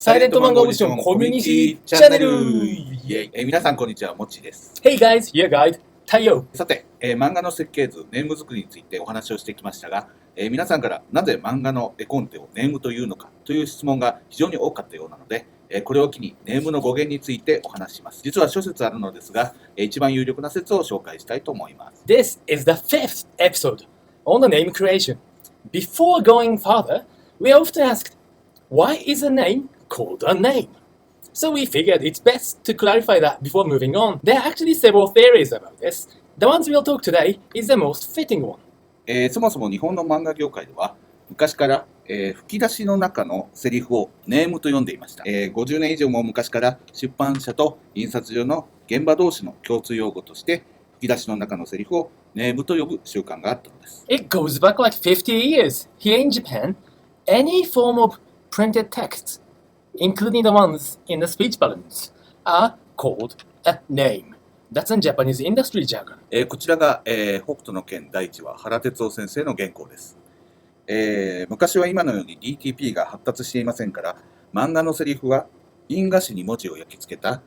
サイレントマンガオーディションコミュニティチャンネルイエイ。皆さんこんにちは、もっちです。Hey guys, your guide, 太陽。さて、漫画の設計図、ネーム作りについてお話をしてきましたが、皆さんからなぜ漫画の絵コンテをネームというのかという質問が非常に多かったようなので、これを機にネームの語源についてお話します。実は諸説あるのですが、一番有力な説を紹介したいと思います。This is the fifth episode on the name creation. Before going further, we are often asked, why is a name called a name? So we figured it's best to clarify that before moving on. There are actually several theories about this. The ones we'll talk today is the most fitting one. そもそも日本の漫画業界では昔から、吹き出しの中のセリフをネームと呼んでいました。50年以上も昔から出版社と印刷所の現場同士の共通用語として吹き出しの中のセリフをネームと呼ぶ習慣があったのです。It goes back like 50 years. Here in Japan, any form of printed text, including the ones in the speech balloons, are called a name. That's in Japanese industry jargon. こちらが、北斗の拳第一話原哲夫先生の原稿です。昔は今のように DTP が発達していませんから、漫画のセリフは印画紙に文字を焼き付けた、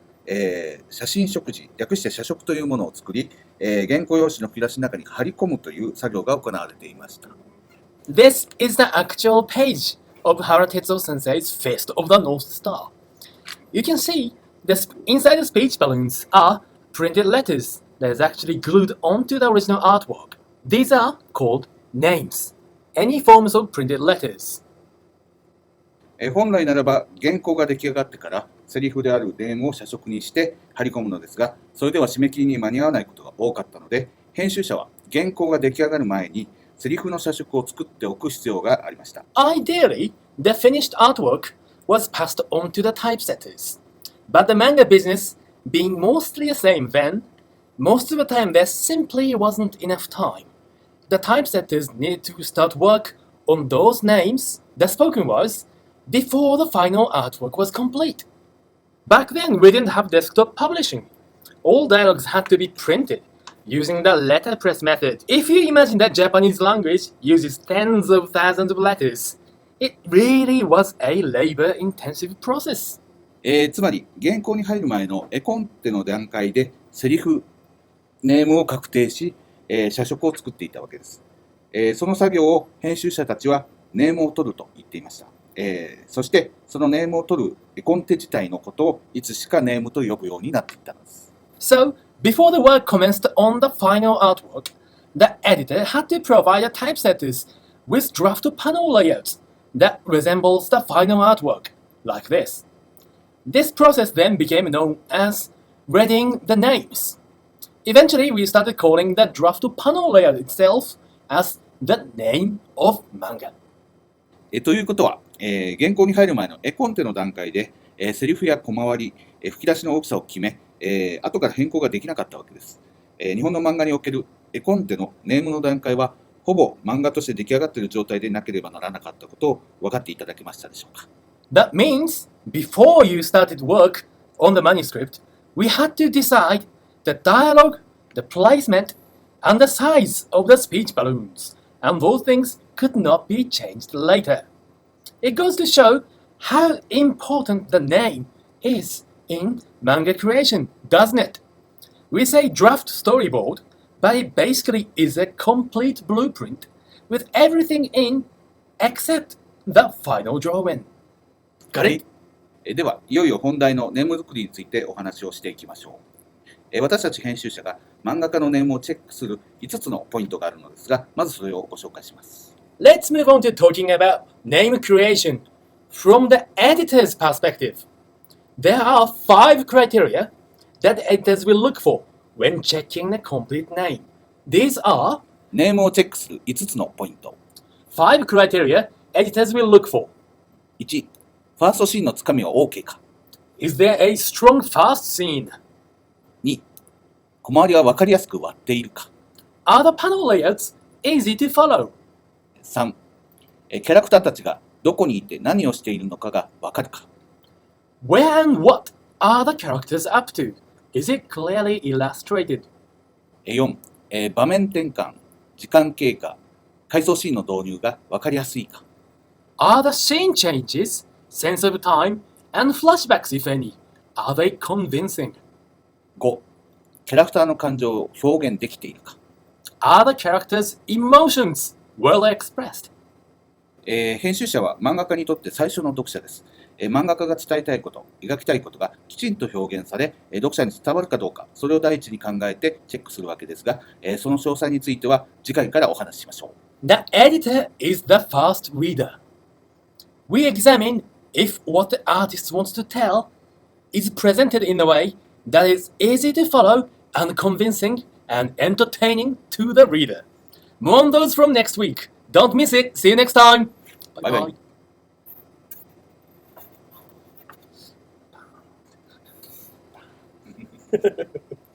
写真食字、略して写食というものを作り、原稿用紙の吹き出しの中に貼り込むという作業が行われていました。This is the actual page of Hara Tetsuo Sensei's Fist of the North Star. You can see inside the speech balloons are printed letters that is actually glued onto the original artwork. These are called names. Any forms of printed letters. 本来ならば原稿が出来上がってからセリフであるネームを写食にして貼り込むのですが、それでは締め切りに間に合わないことが多かったので、編集者は原稿が出来上がる前にセリフの写食を作っておく必要がありました。Ideally, the finished artwork was passed on to the typesetters. But the manga business being mostly the same then, most of the time there simply wasn't enough time. The typesetters needed to start work on those names, the spoken words, before the final artwork was complete. Back then, we didn't have desktop publishing. All dialogues had to be printed using the letterpress method. If you imagine that Japanese language uses tens of thousands of letters, it really was a labor-intensive process. つまり原稿に入る前の絵コンテの段階でセリフ、ネームを確定し、写食を作っていたわけです。その作業を編集者たちはネームを取ると言っていました。そしてそのネームを取る絵コンテ自体のことをいつしかネームと呼ぶようになっていったのです。So, before the work commenced on the final artwork, the editor had to provide the typesetters with draft panel layouts that resembles the final artwork, like this. This process then became known as reading the names. Eventually, we started calling the draft panel layout itself as the name of manga. ということは、原稿に入る前の絵コンテの段階で、セリフや小回り、吹き出しの大きさを決め、後から変更ができなかったわけです。日本の漫画における絵コンテのネームの段階は、ほぼ漫画として出来上がっている状態でなければならなかったことを分かっていただけましたでしょうか。That means, before you started work on the manuscript, we had to decide the dialogue, the placement, and the size of the speech balloons, and those things could not be changed later. It goes to show how important the name is in manga creation, doesn't it? We say draft storyboard, but it basically is a complete blueprint with everything in except the final drawing. Got it? では、いよいよ本題のネーム作りについてお話をしていきましょう。私たち編集者が漫画家のネームをチェックする5つのポイントがあるのですが、まずそれをご紹介します。Let's move on to talking about name creation from the editor's perspective. There are 5 criteria that editors will look for when checking the complete name. These are ネームをチェックする5つのポイント。5 criteria editors will look for. 1、ファーストシーンのつかみは OK か。Is there a strong fast scene? 2、小回りは分かりやすく割っているか。Are the panel layouts easy to follow? 3、キャラクターたちがどこにいて何をしているのかが分かるか。Where and what are the characters up to? Is it clearly illustrated? 4、場面転換、時間経過、回想シーンの導入が分かりやすいか。Are the scene changes, sense of time, And flashbacks, if any, are they convincing? 5、キャラクターの感情を表現できているか。Are the characters' emotions well expressed? 編集者は漫画家にとって最初の読者です。漫画家が伝えたいこと、描きたいことがきちんと表現され、読者に伝わるかどうか、それを第一に考えてチェックするわけですが、その詳細については次回からお話ししましょう。The editor is the first reader. We examine if what the artist wants to tell is presented in a way that is easy to follow and convincing and entertaining to the reader. More on those from next week. Don't miss it. See you next time. Bye bye. Bye.